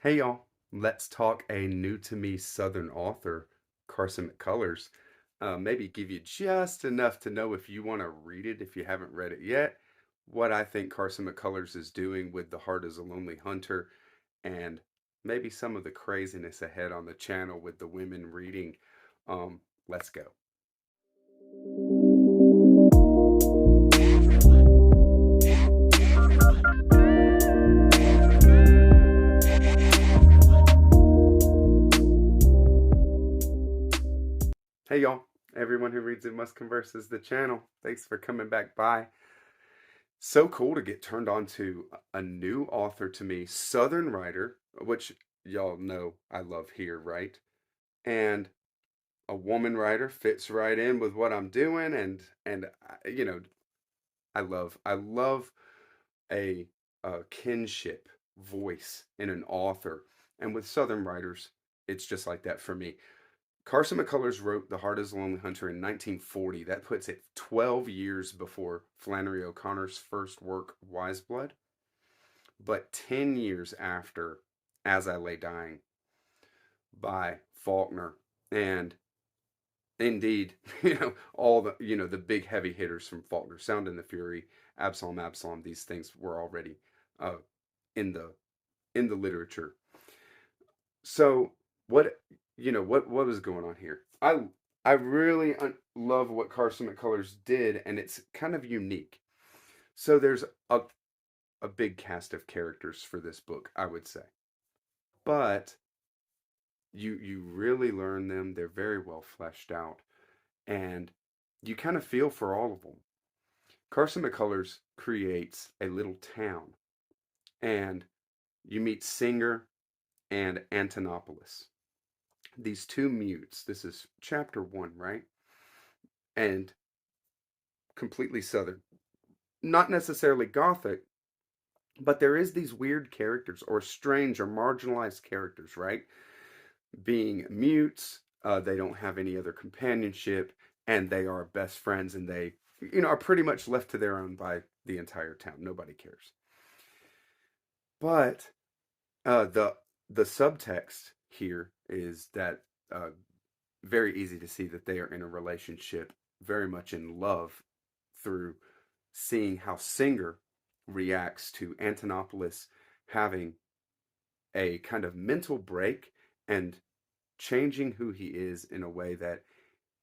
Hey y'all, let's talk a new to me Southern author, Carson McCullers. Maybe give you just enough to know if you want to read it if you haven't read it yet, what I think Carson McCullers is doing with The Heart is a Lonely Hunter, and maybe some of the craziness ahead on the channel with the women reading. Let's go. Hey y'all, everyone who reads It Must Converses the channel. Thanks for coming back by. So cool to get turned on to a new author to me, Southern writer, which y'all know I love here, right? And a woman writer fits right in with what I'm doing, and I love a, kinship voice in an author, and with Southern writers, it's just like that for me. Carson McCullers wrote The Heart is a Lonely Hunter in 1940. That puts it 12 years before Flannery O'Connor's first work, Wise Blood, but 10 years after As I Lay Dying by Faulkner. And indeed, all the big heavy hitters from Faulkner, Sound and the Fury, Absalom, Absalom, these things were already uh, in the in the literature. So what was going on here? I really love what Carson McCullers did, and it's kind of unique. So there's a a big cast of characters for this book, I would say, but you really learn them. They're very well fleshed out, and you kind of feel for all of them. Carson McCullers creates a little town, and you meet Singer and Antonopoulos, these two mutes. This is chapter one, right? And completely southern. Not necessarily gothic, but there is these weird characters or strange or marginalized characters, right? Being mutes, they don't have any other companionship, and they are best friends, and they, are pretty much left to their own by the entire town. Nobody cares. But the subtext here is that very easy to see that they are in a relationship, very much in love, through seeing how Singer reacts to Antonopoulos having a kind of mental break and changing who he is in a way that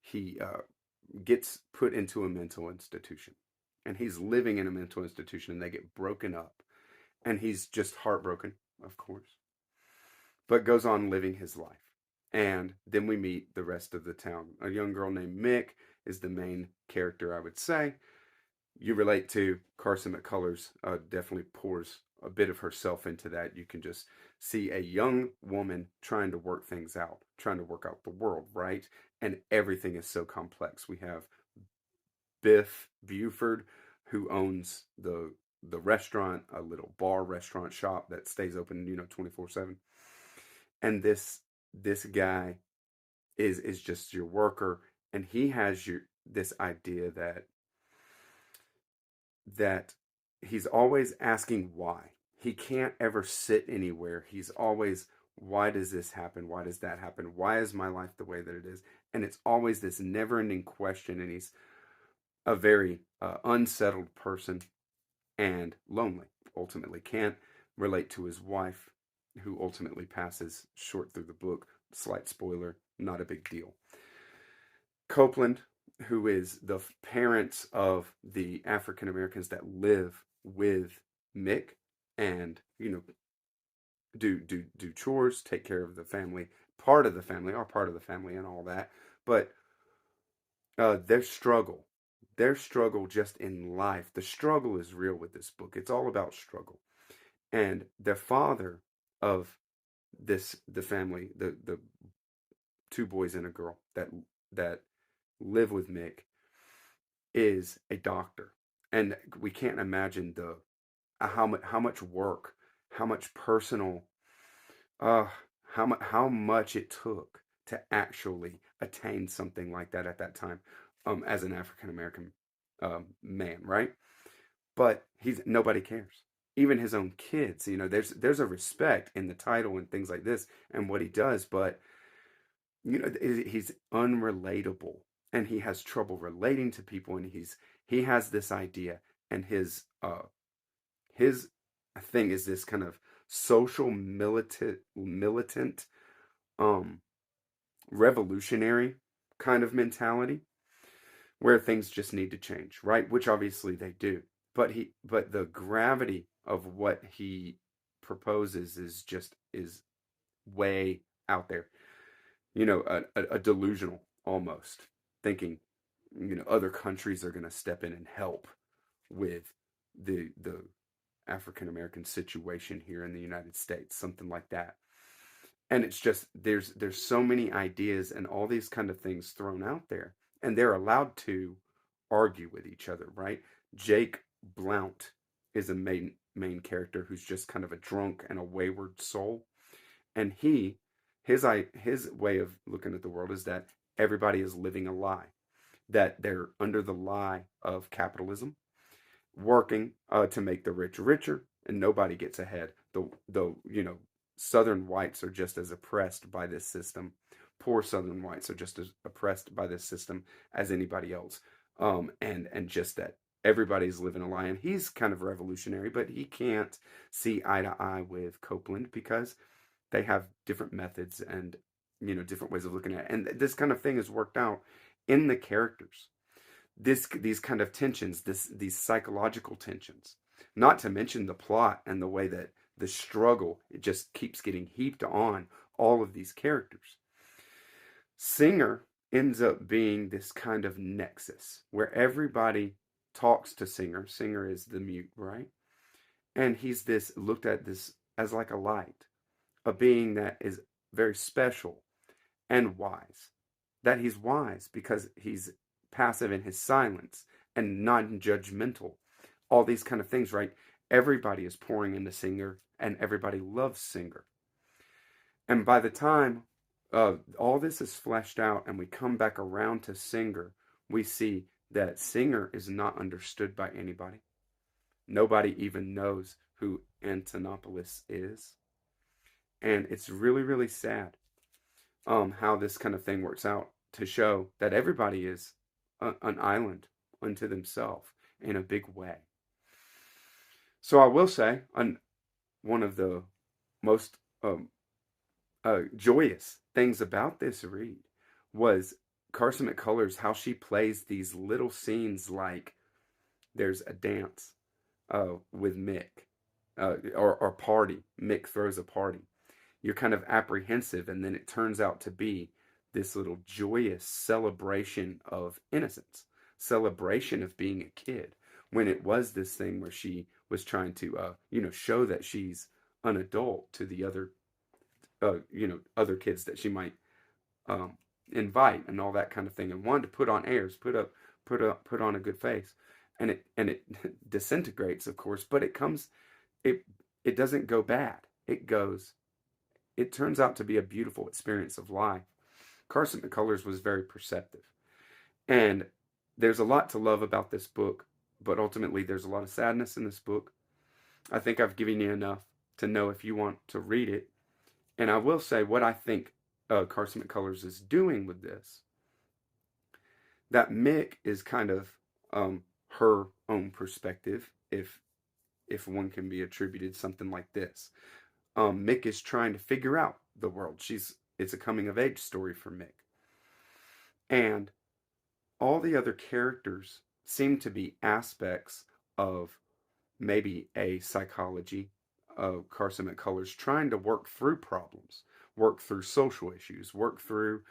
he gets put into a mental institution. And he's living in a mental institution, and they get broken up. And he's just heartbroken, of course, but goes on living his life. And then we meet the rest of the town. A young girl named Mick is the main character, I would say. You relate to Carson McCullers, definitely pours a bit of herself into that. You can just see a young woman trying to work things out, trying to work out the world, right? And everything is so complex. We have Biff Buford, who owns the restaurant, a little bar restaurant shop that stays open, 24/7. And this guy is just your worker, and he has this idea that he's always asking why. He can't ever sit anywhere. He's always, why does this happen? Why does that happen? Why is my life the way that it is? And it's always this never ending question. And he's a very unsettled person and lonely. Ultimately, can't relate to his wife, who ultimately passes short through the book. Slight spoiler, not a big deal. Copeland, who is the parents of the African Americans that live with Mick, and do chores, take care of the family, part of the family, are part of the family, and all that. But their struggle just in life, the struggle is real with this book. It's all about struggle. And the father of the family, the two boys and a girl that live with Mick, is a doctor, and we can't imagine the how much work, how much personal, uh, how much it took to actually attain something like that at that time, as an African American man, right? But nobody cares. even his own kids. There's a respect in the title and things like this and what he does, but he's unrelatable, and he has trouble relating to people, and he has this idea, and his thing is this kind of social militant um revolutionary kind of mentality where things just need to change, right? Which obviously they do. But the gravity of what he proposes is way out there. A delusional almost, thinking, other countries are going to step in and help with the African American situation here in the United States, something like that. And it's just there's so many ideas and all these kind of things thrown out there, and they're allowed to argue with each other, right? Jake Blount is a main character who's just kind of a drunk and a wayward soul, and his way of looking at the world is that everybody is living a lie, that they're under the lie of capitalism, working to make the rich richer, and nobody gets ahead. The Southern whites are just as oppressed by this system. Poor Southern whites are just as oppressed by this system as anybody else. And just that everybody's living a lie. And he's kind of revolutionary, but he can't see eye to eye with Copeland because they have different methods and different ways of looking at it. And this kind of thing is worked out in the characters. These kind of tensions, these psychological tensions, not to mention the plot and the way that the struggle, it just keeps getting heaped on all of these characters. Singer ends up being this kind of nexus where everybody talks to Singer. Singer is the mute, right? And he's this looked at this as like a light, a being that is very special and wise. That he's wise because he's passive in his silence and non-judgmental. All these kind of things, right? Everybody is pouring into Singer, and everybody loves Singer. And by the time all this is fleshed out and we come back around to Singer, we see that Singer is not understood by anybody. Nobody even knows who Antonopoulos is. And it's really, really sad how this kind of thing works out to show that everybody is an island unto themselves in a big way. So I will say, one of the most joyous things about this read was Carson McCullers, how she plays these little scenes like there's a dance with Mick, or party. Mick throws a party. You're kind of apprehensive, and then it turns out to be this little joyous celebration of innocence, celebration of being a kid, when it was this thing where she was trying to, show that she's an adult to the other kids that she might invite and all that kind of thing, and wanted to put on airs, put on a good face, and it disintegrates, of course, but it doesn't go bad. It turns out to be a beautiful experience of life. Carson McCullers was very perceptive. And there's a lot to love about this book, but ultimately there's a lot of sadness in this book. I think I've given you enough to know if you want to read it. And I will say what I think Carson McCullers is doing with this. That Mick is kind of her own perspective, if one can be attributed something like this. Mick is trying to figure out the world. It's a coming of age story for Mick. And all the other characters seem to be aspects of maybe a psychology of Carson McCullers trying to work through problems, work through social issues, work through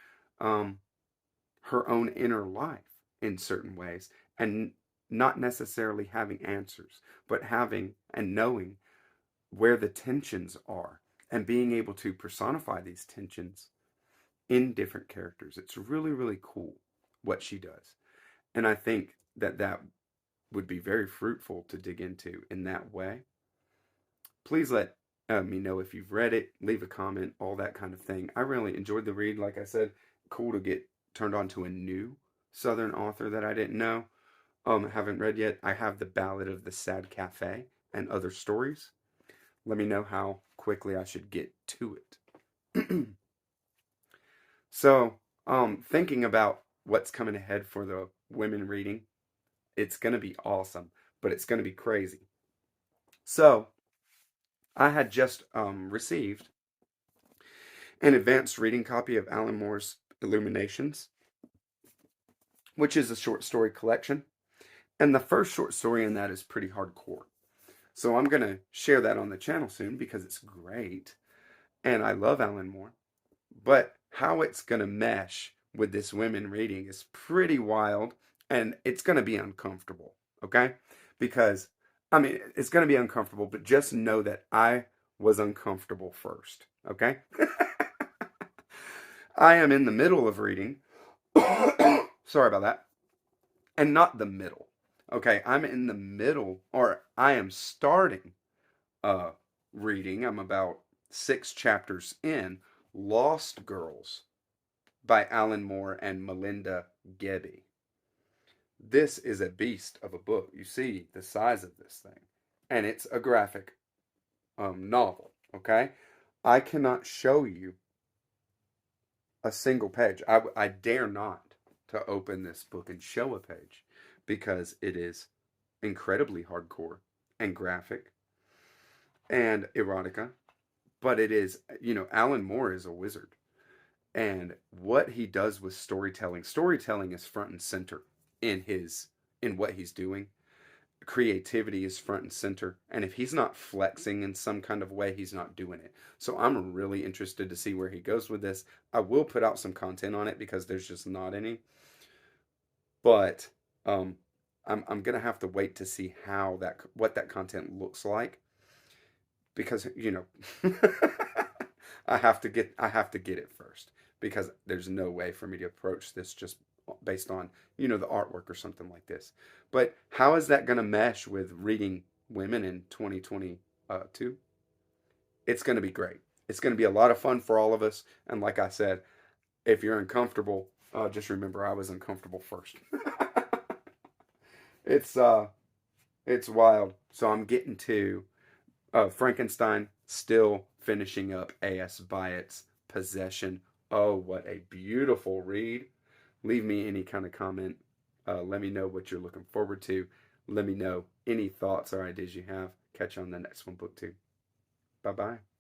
her own inner life in certain ways, and not necessarily having answers, but having and knowing where the tensions are and being able to personify these tensions in different characters. It's really, really cool what she does. And I think that would be very fruitful to dig into in that way. Please let me know if you've read it, leave a comment, all that kind of thing. I really enjoyed the read. Like I said, cool to get turned on to a new Southern author that I didn't know. Haven't read yet. I have The Ballad of the Sad Cafe and other stories. Let me know how quickly I should get to it. So, thinking about what's coming ahead for the women reading, it's going to be awesome, but it's going to be crazy. So, I had just received an advanced reading copy of Alan Moore's Illuminations, which is a short story collection. And the first short story in that is pretty hardcore. So I'm going to share that on the channel soon because it's great. And I love Alan Moore. But how it's going to mesh with this women reading is pretty wild. And it's going to be uncomfortable. Okay? Because, I mean, it's going to be uncomfortable, but just know that I was uncomfortable first. Okay? I am in the middle of reading. Sorry about that. And not the middle. Okay, I'm in the middle, or I am starting uh reading. I'm about 6 chapters in Lost Girls by Alan Moore and Melinda Gebbie. This is a beast of a book. You see the size of this thing. And it's a graphic novel, okay? I cannot show you a single page. I dare not to open this book and show a page because it is incredibly hardcore and graphic and erotica. But it is, Alan Moore is a wizard. And what he does with storytelling is front and center in what he's doing. Creativity is front and center. And if he's not flexing in some kind of way, he's not doing it. So I'm really interested to see where he goes with this. I will put out some content on it because there's just not any. But I'm gonna have to wait to see what that content looks like because I have to get it first because there's no way for me to approach this just based on the artwork or something like this. But how is that gonna mesh with reading women in 2022? It's gonna be great. It's gonna be a lot of fun for all of us. And like I said, if you're uncomfortable, just remember I was uncomfortable first. it's uh it's wild. So I'm getting to Frankenstein, still finishing up A.S. Byatt's Possession. Oh, what a beautiful read. Leave me any kind of comment. Let me know what you're looking forward to. Let me know any thoughts or ideas you have. Catch you on the next one, Book 2. Bye-bye.